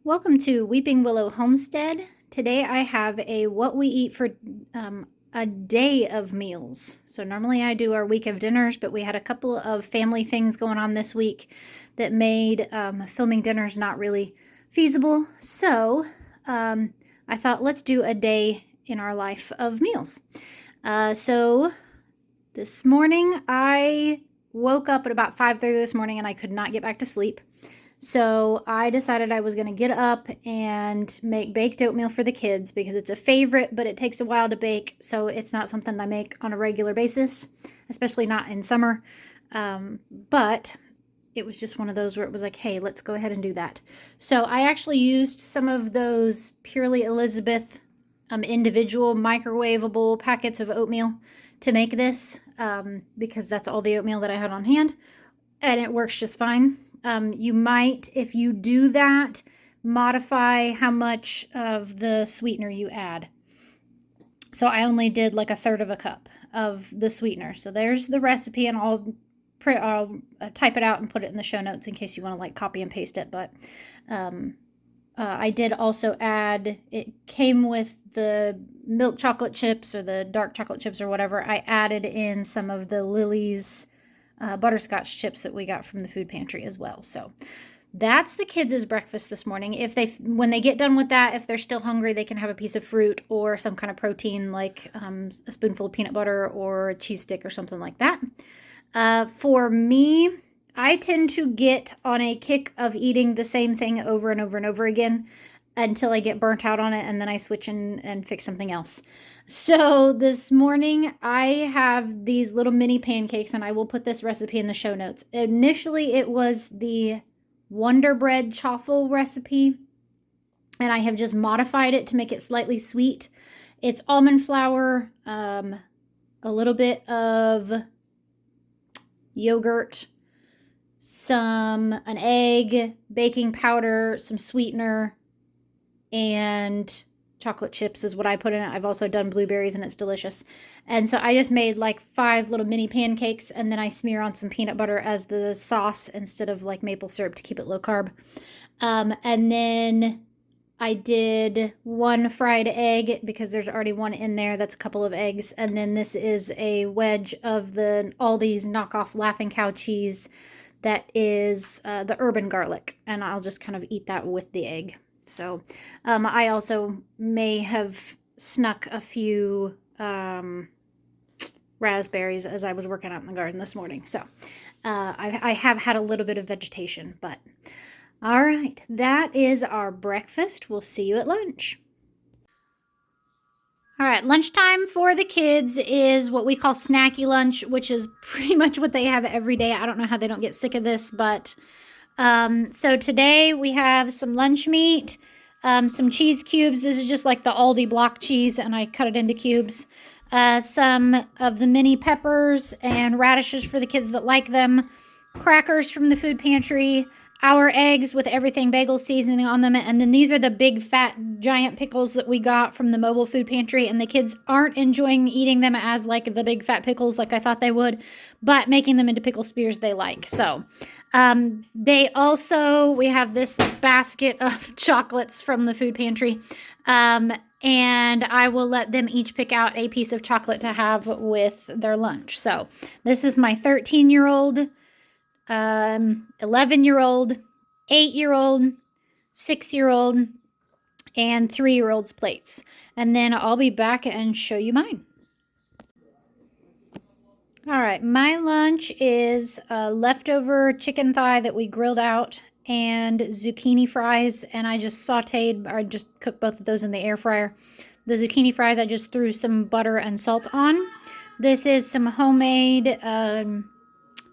Welcome to Weeping Willow Homestead. Today I have a what we eat for a day of meals. So normally I do our week of dinners, but we had a couple of family things going on this week that made filming dinners not really feasible. So I thought let's do a day in our life of meals. So this morning I woke up at about 5:30 this morning and I could not get back to sleep. So I decided I was going to get up and make baked oatmeal for the kids because it's a favorite, but it takes a while to bake. So it's not something I make on a regular basis, especially not in summer. But it was just one of those where it was like, hey, let's go ahead and do that. So I actually used some of those Purely Elizabeth individual microwavable packets of oatmeal to make this because that's all the oatmeal that I had on hand, and it works just fine. You might, if you do that, modify how much of the sweetener you add. So I only did like 1/3 of a cup of the sweetener. So there's the recipe, and I'll type it out and put it in the show notes in case you want to like copy and paste it. But I did also add, it came with the milk chocolate chips or the dark chocolate chips or whatever. I added in some of the Lily's butterscotch chips that we got from the food pantry as well. So that's the kids' breakfast this morning. When they get done with that, if they're still hungry, they can have a piece of fruit or some kind of protein like a spoonful of peanut butter or a cheese stick or something like that. For me, I tend to get on a kick of eating the same thing over and over and over again until I get burnt out on it, and then I switch and fix something else. So this morning I have these little mini pancakes, and I will put this recipe in the show notes. Initially it was the Wonder Bread chaffle recipe, and I have just modified it to make it slightly sweet. It's almond flour, a little bit of yogurt, an egg, baking powder, some sweetener, and chocolate chips is what I put in it. I've also done blueberries, and it's delicious. And so I just made like 5 little mini pancakes, and then I smear on some peanut butter as the sauce instead of like maple syrup to keep it low carb. And then I did 1 fried egg because there's already 1 in there. That's a couple of eggs. And then this is a wedge of the Aldi's knockoff Laughing Cow cheese that is the urban garlic. And I'll just kind of eat that with the egg. So I also may have snuck a few raspberries as I was working out in the garden this morning. So I have had a little bit of vegetation, but all right, that is our breakfast. We'll see you at lunch. All right, lunchtime for the kids is what we call snacky lunch, which is pretty much what they have every day. I don't know how they don't get sick of this, but so today we have some lunch meat, some cheese cubes. This is just like the Aldi block cheese, and I cut it into cubes. Some of the mini peppers and radishes for the kids that like them, crackers from the food pantry, our eggs with everything bagel seasoning on them, and then these are the big fat giant pickles that we got from the mobile food pantry, and the kids aren't enjoying eating them as like the big fat pickles like I thought they would, but making them into pickle spears they like. So we have this basket of chocolates from the food pantry, and I will let them each pick out a piece of chocolate to have with their lunch. So this is my 13-year-old, 11-year-old, 8-year-old, 6-year-old, and 3-year-old's plates. And then I'll be back and show you mine. All right, my lunch is leftover chicken thigh that we grilled out and zucchini fries, and I just cooked both of those in the air fryer. The zucchini fries, I just threw some butter and salt on. This is some homemade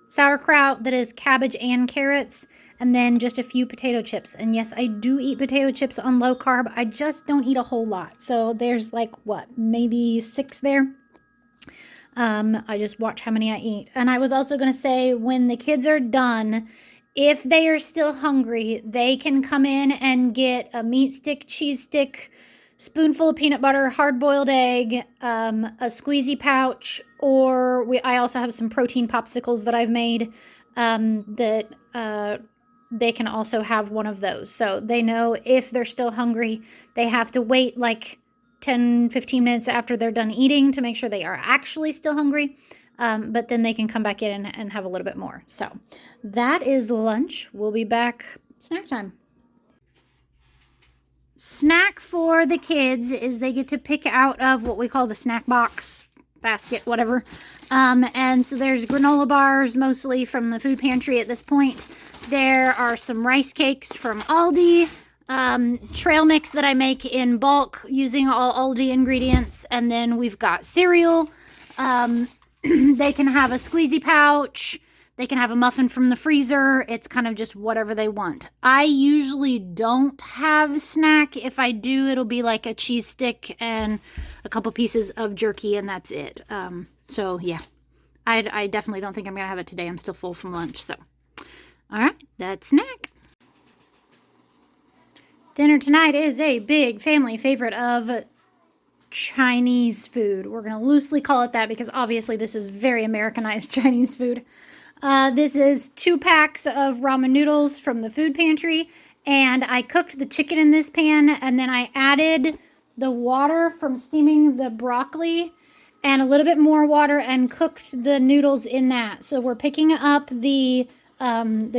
sauerkraut that is cabbage and carrots, and then just a few potato chips. And yes, I do eat potato chips on low carb. I just don't eat a whole lot. So there's like, maybe 6 there. I just watch how many I eat. And I was also going to say, when the kids are done, if they are still hungry, they can come in and get a meat stick, cheese stick, spoonful of peanut butter, hard-boiled egg, a squeezy pouch, or I also have some protein popsicles that I've made that they can also have one of those. So they know if they're still hungry, they have to wait like 10, 15 minutes after they're done eating to make sure they are actually still hungry. But then they can come back in and have a little bit more. So that is lunch. We'll be back snack time. Snack for the kids is they get to pick out of what we call the snack box basket, whatever. And so there's granola bars, mostly from the food pantry at this point. There are some rice cakes from Aldi, trail mix that I make in bulk using all Aldi ingredients. And then we've got cereal. They can have a squeezy pouch. They can have a muffin from the freezer. It's kind of just whatever they want. I usually don't have snack. If I do, it'll be like a cheese stick and a couple pieces of jerky, and that's it. So yeah, I definitely don't think I'm gonna have it today. I'm still full from lunch. So, all right, that's snack. Dinner tonight is a big family favorite of Chinese food. We're gonna loosely call it that because obviously this is very Americanized Chinese food. This is 2 packs of ramen noodles from the food pantry, and I cooked the chicken in this pan, and then I added the water from steaming the broccoli and a little bit more water and cooked the noodles in that. So we're picking up the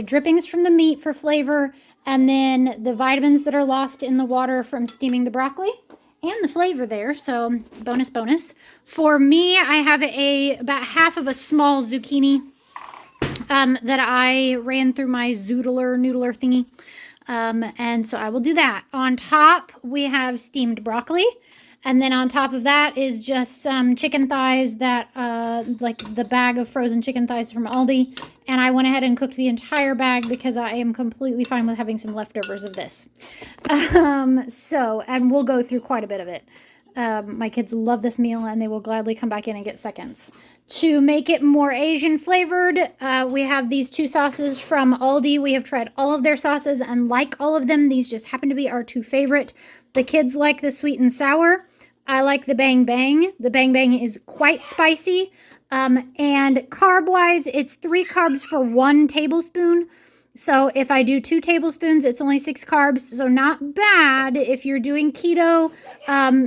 drippings from the meat for flavor, and then the vitamins that are lost in the water from steaming the broccoli and the flavor there. So bonus. For me, I have about half of a small zucchini that I ran through my noodler thingy. And so I will do that. On top, we have steamed broccoli. And then on top of that is just some chicken thighs that, like the bag of frozen chicken thighs from Aldi. And I went ahead and cooked the entire bag because I am completely fine with having some leftovers of this. And we'll go through quite a bit of it. My kids love this meal and they will gladly come back in and get seconds. To make it more Asian flavored, we have these 2 sauces from Aldi. We have tried all of their sauces and like all of them. These just happen to be our 2 favorite. The kids like the sweet and sour. I like the Bang Bang. The Bang Bang is quite spicy. And carb-wise, it's 3 carbs for 1 tablespoon. So if I do 2 tablespoons, it's only 6 carbs. So not bad. If you're doing keto,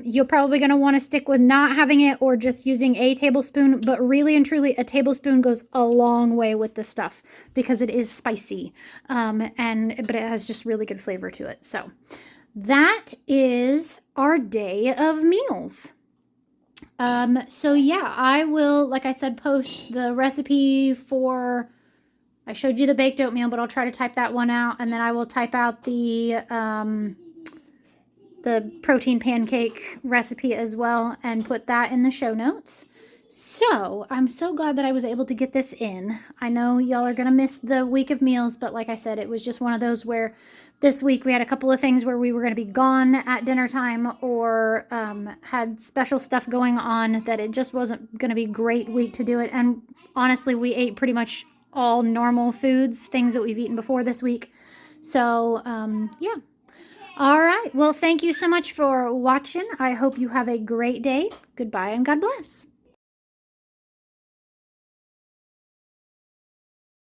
you're probably going to want to stick with not having it or just using a tablespoon. But really and truly, a tablespoon goes a long way with this stuff because it is spicy. But it has just really good flavor to it. So that is our day of meals. So yeah, I will, like I said, post the recipe for... I showed you the baked oatmeal, but I'll try to type that one out, and then I will type out the protein pancake recipe as well and put that in the show notes. So I'm so glad that I was able to get this in. I know y'all are going to miss the week of meals, but like I said, it was just one of those where this week we had a couple of things where we were going to be gone at dinner time or had special stuff going on that it just wasn't going to be a great week to do it. And honestly, we ate pretty much all normal foods, things that we've eaten before this week. So, yeah. All right. Well, thank you so much for watching. I hope you have a great day. Goodbye and God bless.